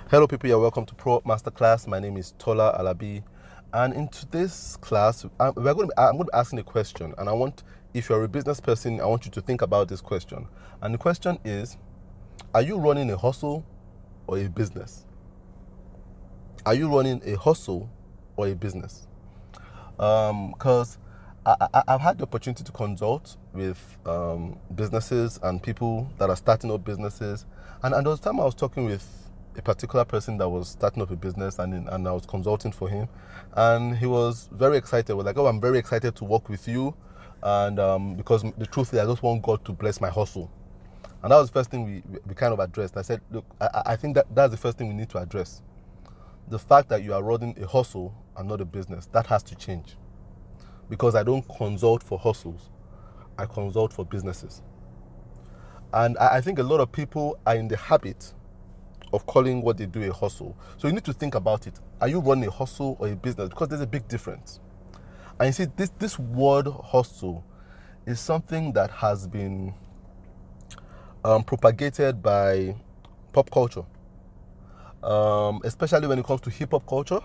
Hello people, you're welcome to Proup Masterclass. My name is Tola Alabi, and in today's class I'm going to be asking a question, and if you're a business person, I want you to think about this question. And the question is, are you running a hustle or a business? Are you running a hustle or a business? Because I've had the opportunity to consult with businesses and people that are starting up businesses, and there was a time I was talking with a particular person that was starting up a business, and I was consulting for him, and he was very excited. He was like, "Oh, I'm very excited to work with you," and because the truth is, I just want God to bless my hustle, and that was the first thing we kind of addressed. I said, "Look, I think that's the first thing we need to address. The fact that you are running a hustle and not a business, that has to change, because I don't consult for hustles, I consult for businesses." And I think a lot of people are in the habit of calling what they do a hustle. So you need to think about it. Are you running a hustle or a business? Because there's a big difference. And you see, this word hustle is something that has been propagated by pop culture, especially when it comes to hip-hop culture.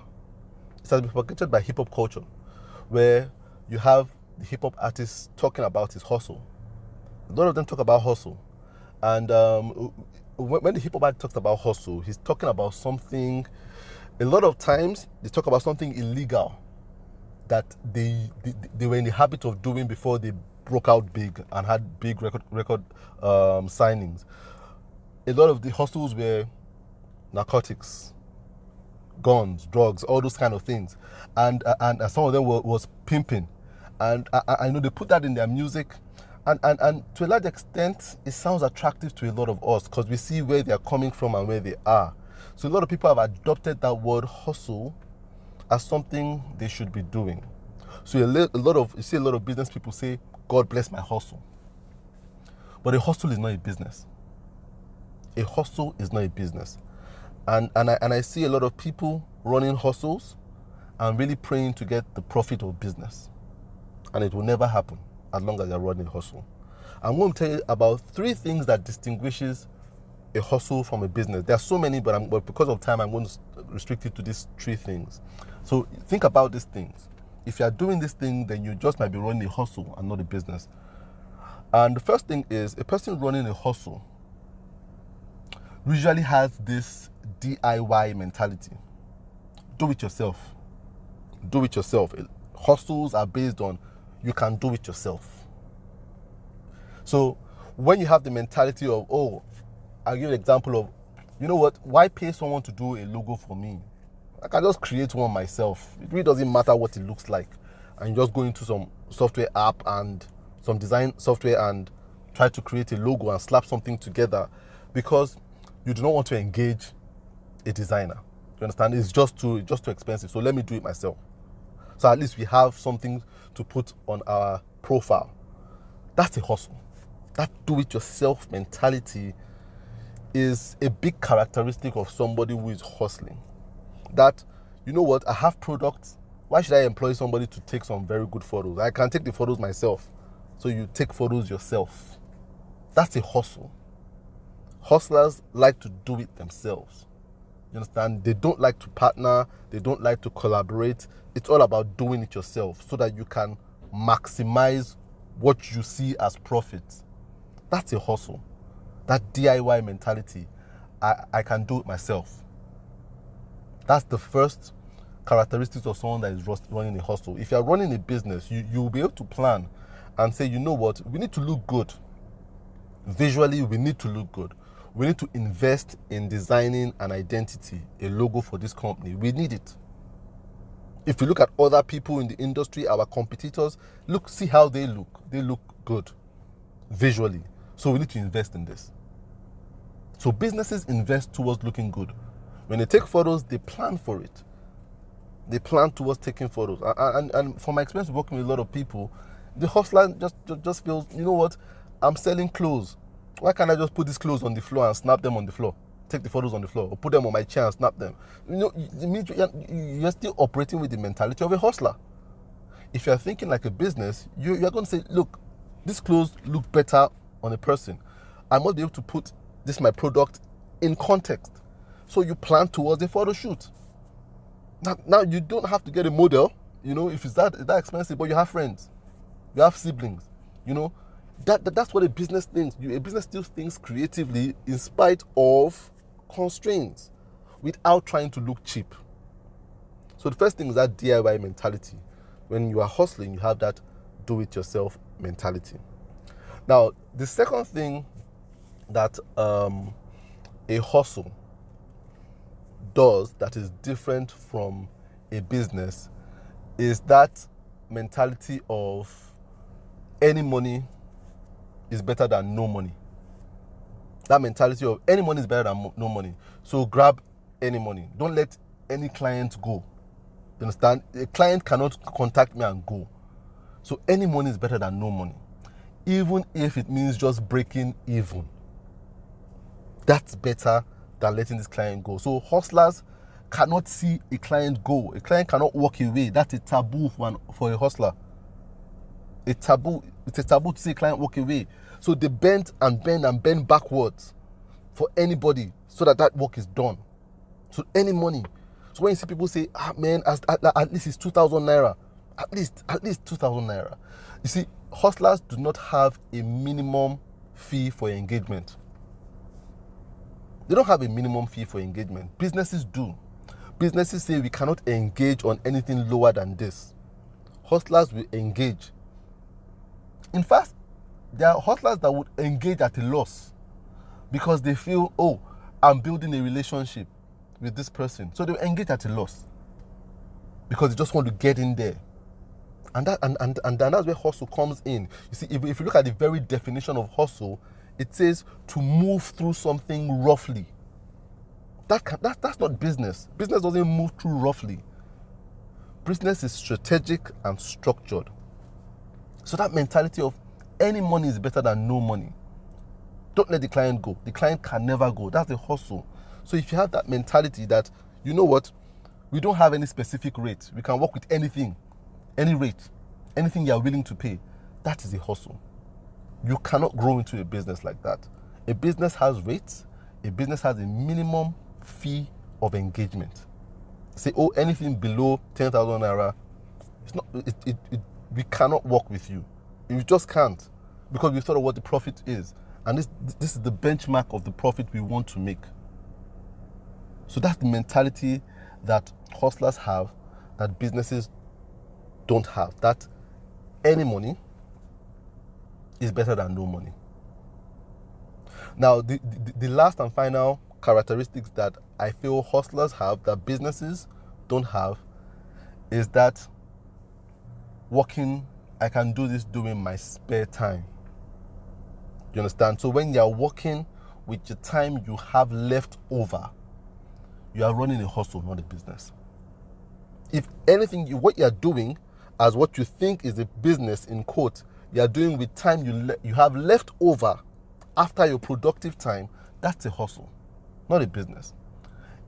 It has been propagated by hip-hop culture, where you have the hip-hop artists talking about his hustle. A lot of them talk about hustle. And when the hip-hop artist talks about hustle, he's talking about something. A lot of times they talk about something illegal that they were in the habit of doing before they broke out big and had big record signings. A lot of the hustles were narcotics, guns, drugs, all those kind of things, and some of them was pimping, and I know they put that in their music. And to a large extent, it sounds attractive to a lot of us because we see where they are coming from and where they are. So a lot of people have adopted that word hustle as something they should be doing. So you see a lot of business people say, "God bless my hustle." But a hustle is not a business. A hustle is not a business. And I see a lot of people running hustles and really praying to get the profit of business. And it will never happen as long as you're running a hustle. I'm going to tell you about 3 things that distinguishes a hustle from a business. There are so many, but because of time, I'm going to restrict it to these 3 things. So think about these things. If you are doing this thing, then you just might be running a hustle and not a business. And the first thing is, a person running a hustle usually has this DIY mentality. Do it yourself. Do it yourself. Hustles are based on you can do it yourself. So when you have the mentality of, oh, I'll give you an example of, you know what, why pay someone to do a logo for me? I can just create one myself. It really doesn't matter what it looks like. And you just go into some software app and some design software and try to create a logo and slap something together, because you do not want to engage a designer. You understand? It's just too expensive. So let me do it myself. So at least we have something to put on our profile. That's a hustle. That do-it-yourself mentality is a big characteristic of somebody who is hustling. That, you know what, I have products. Why should I employ somebody to take some very good photos? I can take the photos myself. So you take photos yourself. That's a hustle. Hustlers like to do it themselves. You understand? They don't like to partner. They don't like to collaborate. It's all about doing it yourself so that you can maximize what you see as profit. That's a hustle. That DIY mentality. I can do it myself. That's the first characteristics of someone that is running a hustle. If you're running a business, you'll be able to plan and say, you know what, we need to look good. Visually, we need to look good. We need to invest in designing an identity, a logo for this company. We need it. If you look at other people in the industry, our competitors, see how they look. They look good visually. So we need to invest in this. So businesses invest towards looking good. When they take photos, they plan for it. They plan towards taking photos. And from my experience working with a lot of people, the hustler just feels, you know what, I'm selling clothes. Why can't I just put these clothes on the floor and snap them on the floor? Take the photos on the floor, or put them on my chair and snap them. You know, you're still operating with the mentality of a hustler. If you're thinking like a business, you're going to say, look, these clothes look better on a person. I must be able to put this my product in context. So you plan towards a photo shoot. Now you don't have to get a model, if it's that expensive, but you have friends, you have siblings, that's what a business thinks. A business still thinks creatively in spite of constraints, without trying to look cheap. So the first thing is that DIY mentality. When you are hustling, you have that do-it-yourself mentality. Now, the second thing that a hustle does that is different from a business is that mentality of any money is better than no money. That mentality of any money is better than no money. So grab any money. Don't let any client go. You understand? A client cannot contact me and go. So any money is better than no money. Even if it means just breaking even. That's better than letting this client go. So hustlers cannot see a client go. A client cannot walk away. That's a taboo for a hustler. It's a taboo to see a client walk away. So they bend and bend and bend backwards for anybody so that work is done. So any money. So when you see people say, man, at least it's 2,000 naira. At least 2,000 naira. You see, hustlers do not have a minimum fee for engagement. They don't have a minimum fee for engagement. Businesses do. Businesses say we cannot engage on anything lower than this. Hustlers will engage. In fact, there are hustlers that would engage at a loss because they feel, I'm building a relationship with this person. So they'll engage at a loss because they just want to get in there. And that's where hustle comes in. You see, if you look at the very definition of hustle, it says to move through something roughly. That's not business. Business doesn't move through roughly. Business is strategic and structured. So that mentality of any money is better than no money. Don't let the client go. The client can never go. That's the hustle. So if you have that mentality that, you know what, we don't have any specific rate. We can work with anything, any rate, anything you are willing to pay. That is a hustle. You cannot grow into a business like that. A business has rates. A business has a minimum fee of engagement. Say, anything below 10,000 naira, we cannot work with you. We just can't, because we thought of what the profit is. And this is the benchmark of the profit we want to make. So that's the mentality that hustlers have that businesses don't have. That any money is better than no money. Now, the last and final characteristics that I feel hustlers have that businesses don't have is that I can do this during my spare time. You understand? So when you're working with the time you have left over, you are running a hustle, not a business. If anything, what you're doing as what you think is a business, in quote, you're doing with time you have left over after your productive time, that's a hustle, not a business.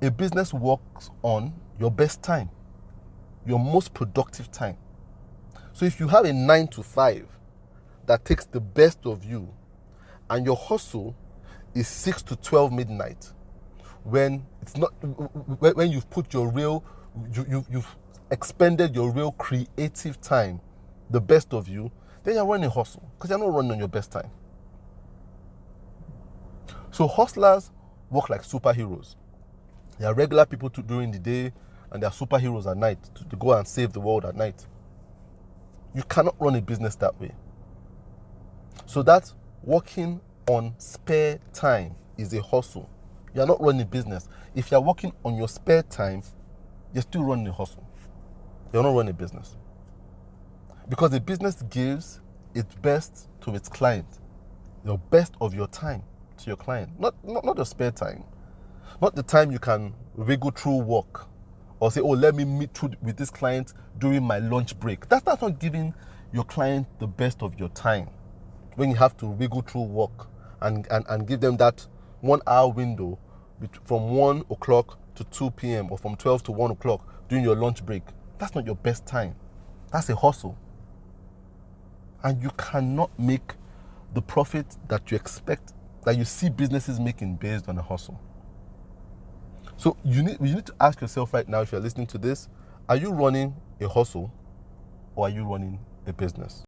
A business works on your best time, your most productive time. So if you have a 9 to 5 that takes the best of you, and your hustle is 6 to 12 midnight, when you've put you've expended your real creative time, the best of you, then you're running a hustle because you're not running on your best time. So hustlers work like superheroes. They are regular people during the day, and they are superheroes at night to go and save the world at night. You cannot run a business that way. So that's working on spare time is a hustle. You're not running a business. If you're working on your spare time, you're still running a hustle. You're not running a business. Because a business gives its best to its client. Your best of your time to your client. Not your spare time. Not the time you can wiggle through work or say, let me meet with this client during my lunch break. That's not giving your client the best of your time. When you have to wiggle through work and give them that 1 hour window from 1 o'clock to 2 p.m. or from 12 to 1 o'clock during your lunch break. That's not your best time. That's a hustle. And you cannot make the profit that you expect, that you see businesses making based on a hustle. So you need to ask yourself right now, if you're listening to this, are you running a hustle or are you running a business?